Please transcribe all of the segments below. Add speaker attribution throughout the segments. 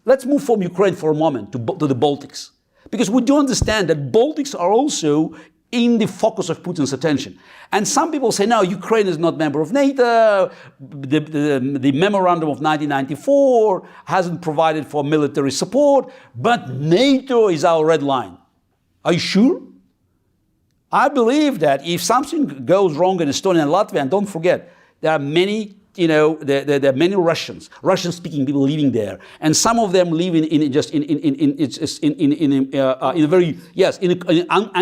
Speaker 1: Let's move from Ukraine for a moment to the Baltics. Because we do understand that Baltics are also in the focus of Putin's attention. And some people say, no, Ukraine is not a member of NATO, the memorandum of 1994 hasn't provided for military support, but NATO is our red line. Are you sure? I believe that if something goes wrong in Estonia and Latvia, and don't forget, there are many, there are many Russian-speaking people living there, and some of them live in very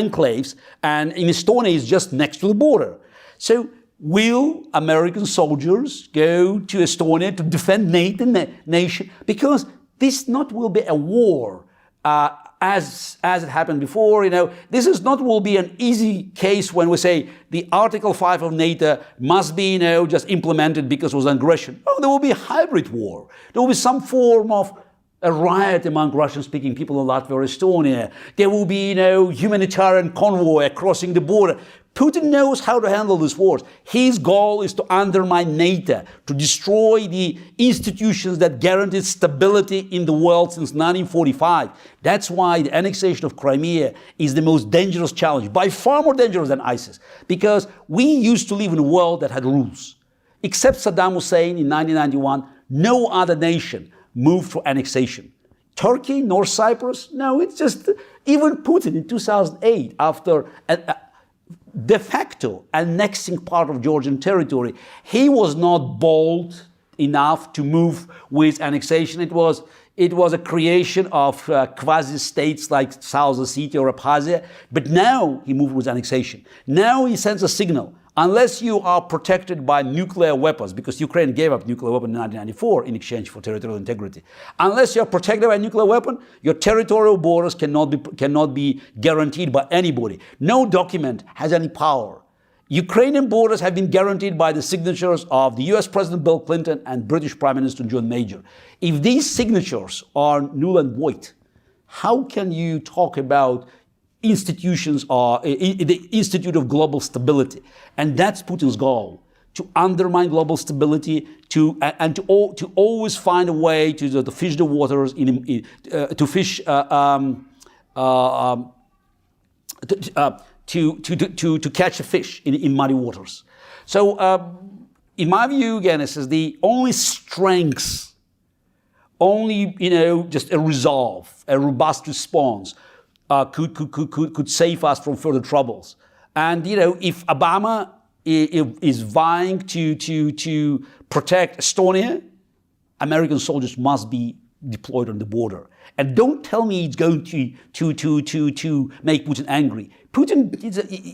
Speaker 1: enclaves, and in Estonia is just next to the border. So will American soldiers go to Estonia to defend NATO nation? Because this not will be a war. As it happened before, this is not will be an easy case when we say the Article 5 of NATO must be, just implemented because it was aggression. No, there will be a hybrid war. There will be some form of a riot among Russian-speaking people in Latvia or Estonia. There will be, humanitarian convoy crossing the border. Putin knows how to handle these wars. His goal is to undermine NATO, to destroy the institutions that guaranteed stability in the world since 1945. That's why the annexation of Crimea is the most dangerous challenge, by far more dangerous than ISIS, because we used to live in a world that had rules. Except Saddam Hussein in 1991, no other nation moved for annexation. Turkey, North Cyprus, no, it's just, even Putin in 2008, after de facto annexing part of Georgian territory, he was not bold enough to move with annexation. It was a creation of quasi-states like South Ossetia or Abkhazia, but now he moved with annexation. Now he sends a signal. Unless you are protected by nuclear weapons, because Ukraine gave up nuclear weapons in 1994 in exchange for territorial integrity. Unless you are protected by a nuclear weapon, your territorial borders cannot be guaranteed by anybody. No document has any power. Ukrainian borders have been guaranteed by the signatures of the US President Bill Clinton and British Prime Minister John Major. If these signatures are null and void, how can you talk about institutions are the Institute of Global Stability? And that's Putin's goal, to undermine global stability, to always find a way to fish the waters, to catch a fish in muddy waters. So in my view, again, this is the only strength, just a resolve, a robust response could save us from further troubles. And if Obama is vying to protect Estonia, American soldiers must be deployed on the border. And don't tell me it's going to make Putin angry. Putin,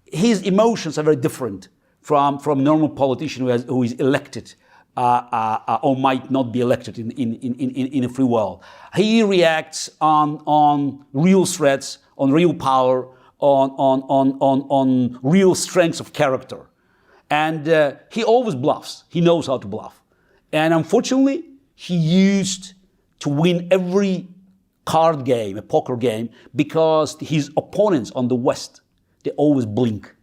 Speaker 1: his emotions are very different from a normal politician who is elected or might not be elected in a free world. He reacts on real threats, on real power, on real strengths of character. And he always bluffs. He knows how to bluff. And unfortunately, he used to win every card game, a poker game, because his opponents on the West, they always blink.